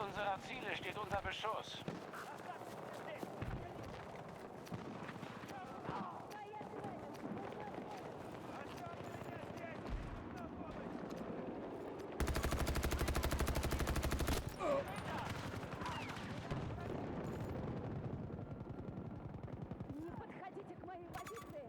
unserer Ziele steht unter Beschuss. Не подходите к моей позиции!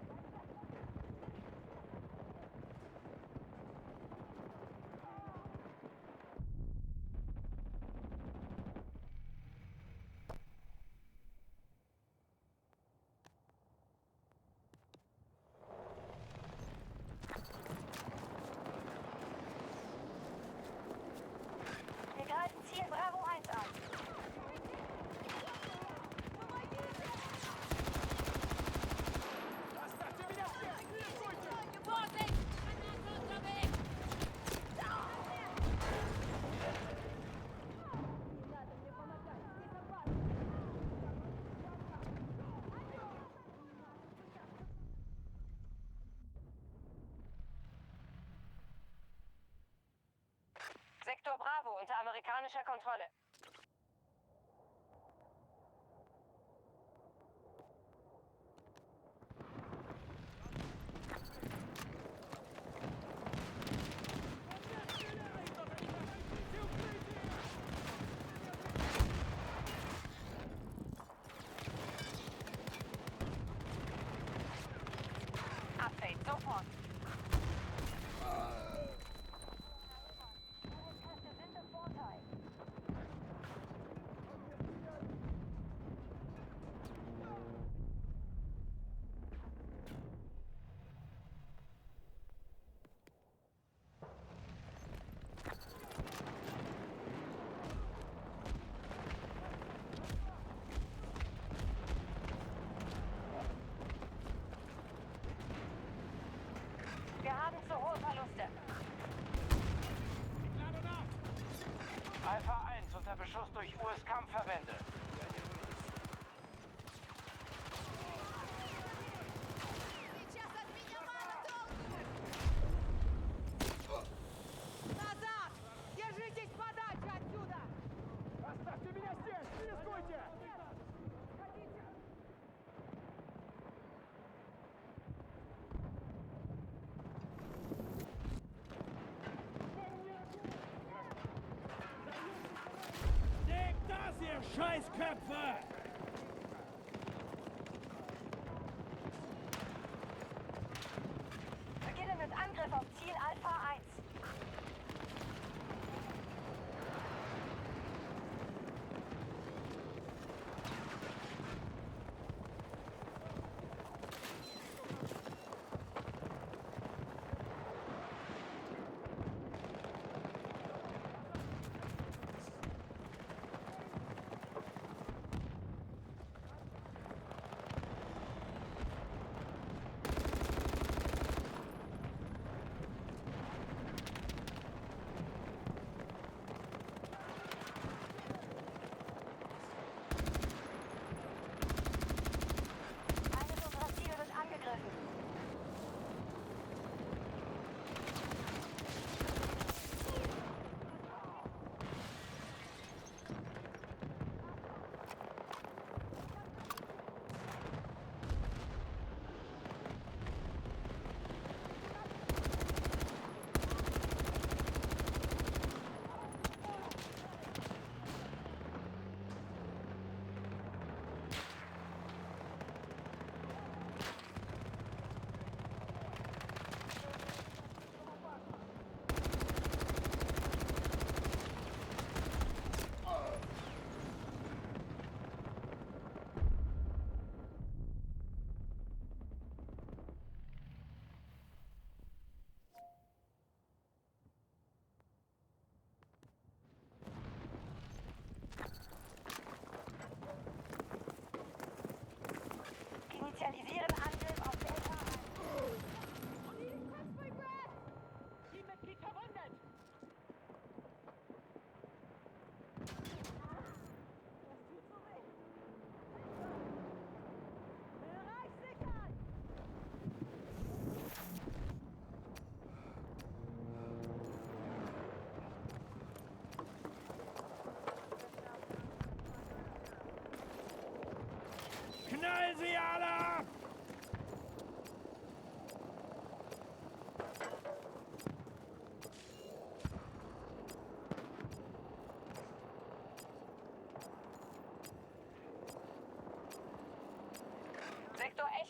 Wir greifen Ziel Bravo 1 an. Не надо мне помогать! Здесь опасно! Sektor Bravo unter amerikanischer Kontrolle. Update sofort. Kräfte sind im Vorteil. Wir haben zu hohe Verluste. Alpha 1 unter Beschuss durch US-Kampfverbände. Сейчас от меня мало толку! Назад! Держитесь подальше отсюда! Оставьте меня здесь! Не рискуйте! Nehmt das, ihr Scheißköpfe! Beginnen mit Angriff auf Ziel Alpha 1.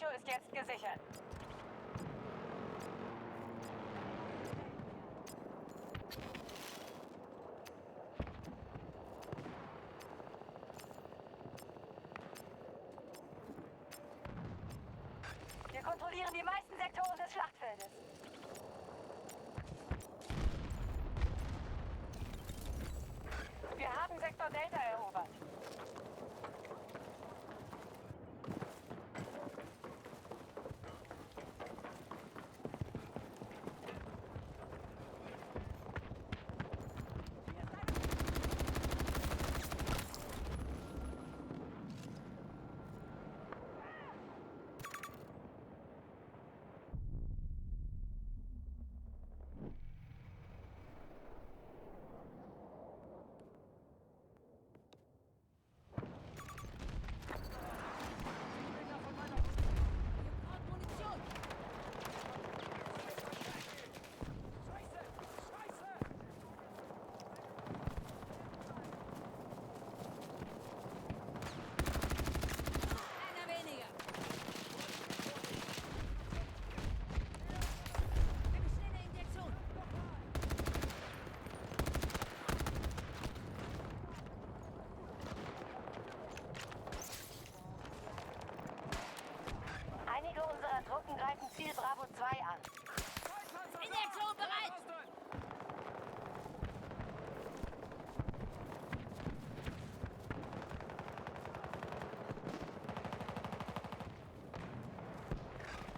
Echo ist jetzt gesichert. Wir kontrollieren die meisten Sektoren des Schlachtfeldes. Wir haben Sektor Delta erobert. Einer weniger. Eine schnelle Injektion. Einige unserer Truppen greifen Ziel Bravo 2 an. Injektion bereit.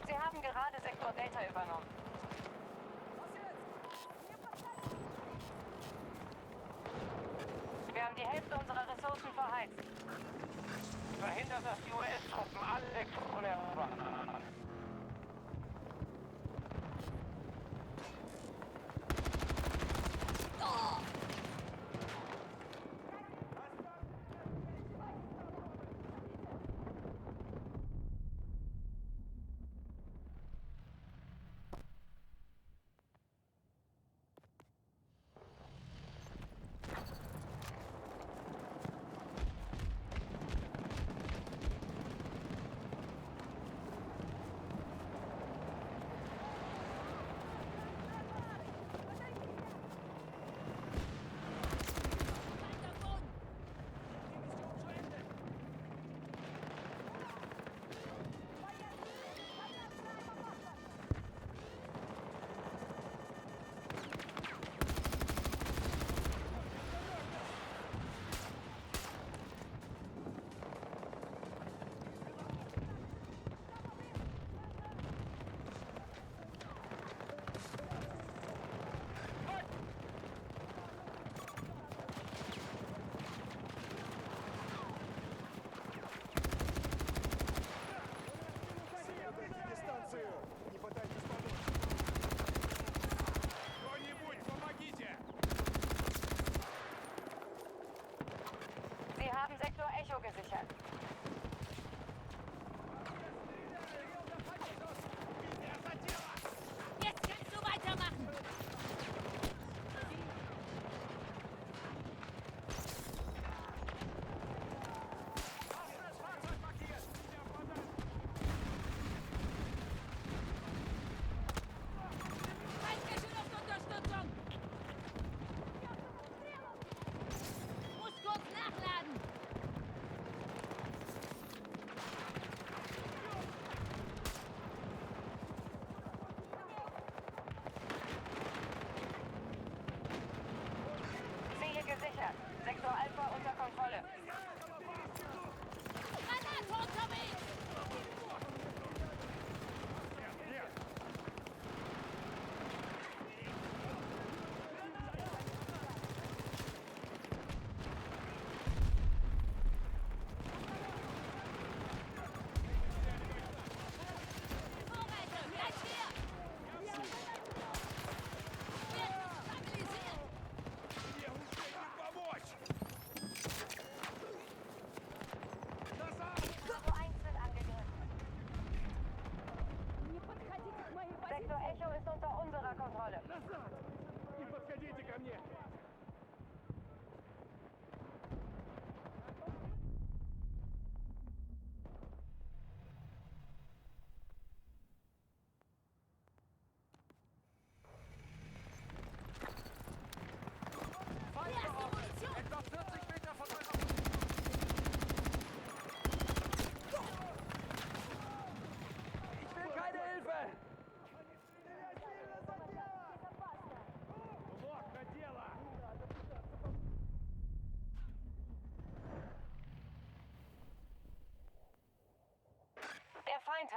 Sie haben gerade Sektor Delta übernommen. Wir haben die Hälfte unserer Ressourcen verheizt. Verhindert, dass die US-Truppen alle Sektoren erobern.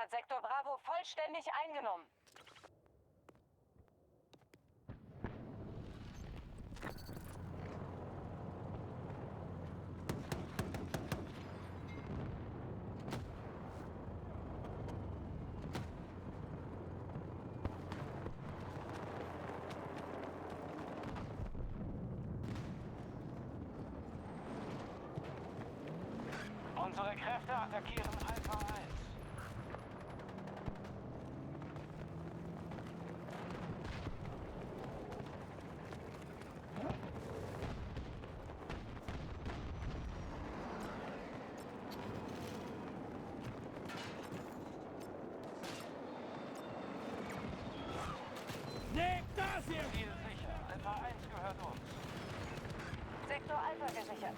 hat Sektor Bravo vollständig eingenommen. Unsere Kräfte attackieren Alpha 1. Nehmt das hier! Ziel sicher. Alpha 1 gehört uns. Sektor Alpha gesichert.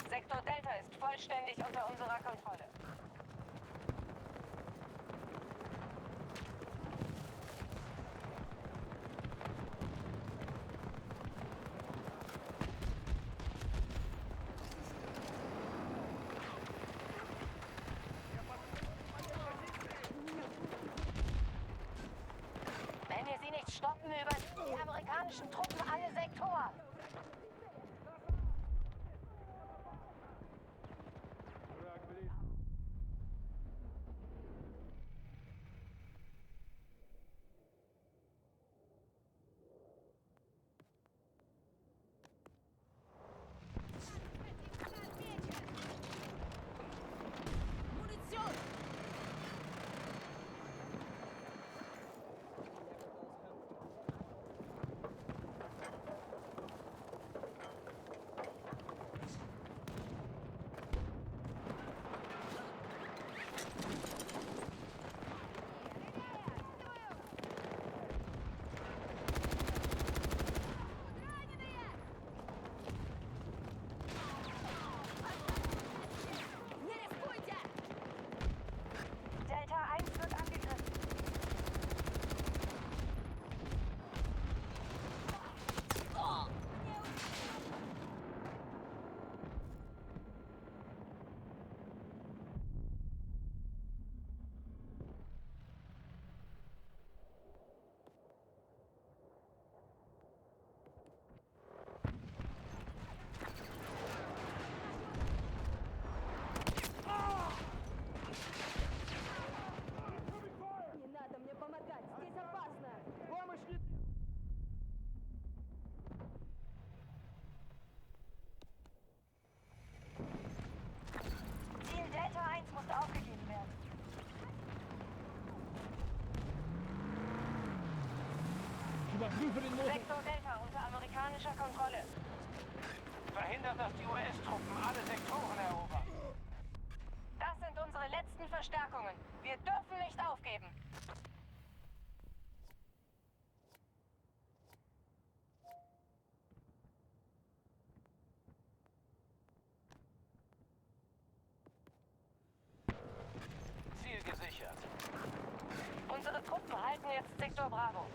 Sektor Delta ist vollständig unter unserer Kontrolle. Wenn wir sie nicht stoppen, übernehmen die amerikanischen Truppen alle Sektoren. Munition! Не рискуйте! Delta 1 wird angegriffen. О! Не надо мне помогать, здесь опасно! Помощь не... Ziel Delta 1 muss aufgegeben werden. Überprüfe den Motor. Sektor Delta unter amerikanischer Kontrolle. Verhindert, dass die US-Truppen alle Sektoren erobern. Das sind unsere letzten Verstärkungen. Wir dürfen nicht aufgeben. Ziel gesichert. Unsere Truppen halten jetzt Sektor Bravo.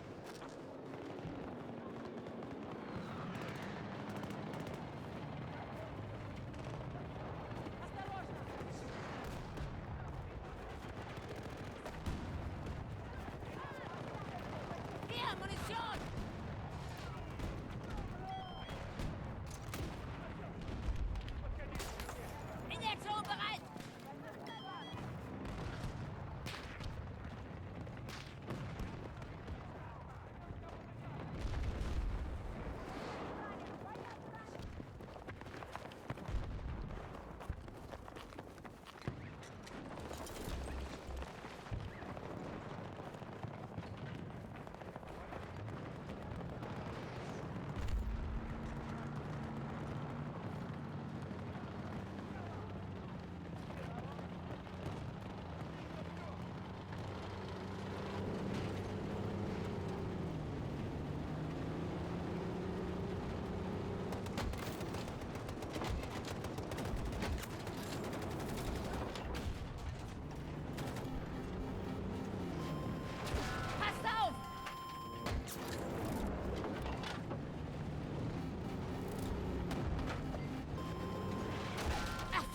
Hier, Munition! Injektion bereit!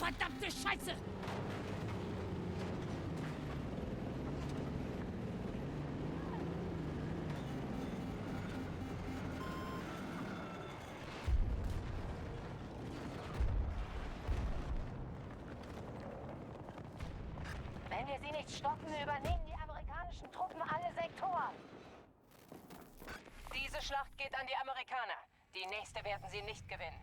Verdammte Scheiße! Wenn wir sie nicht stoppen, übernehmen die amerikanischen Truppen alle Sektoren. Diese Schlacht geht an die Amerikaner. Die nächste werden sie nicht gewinnen.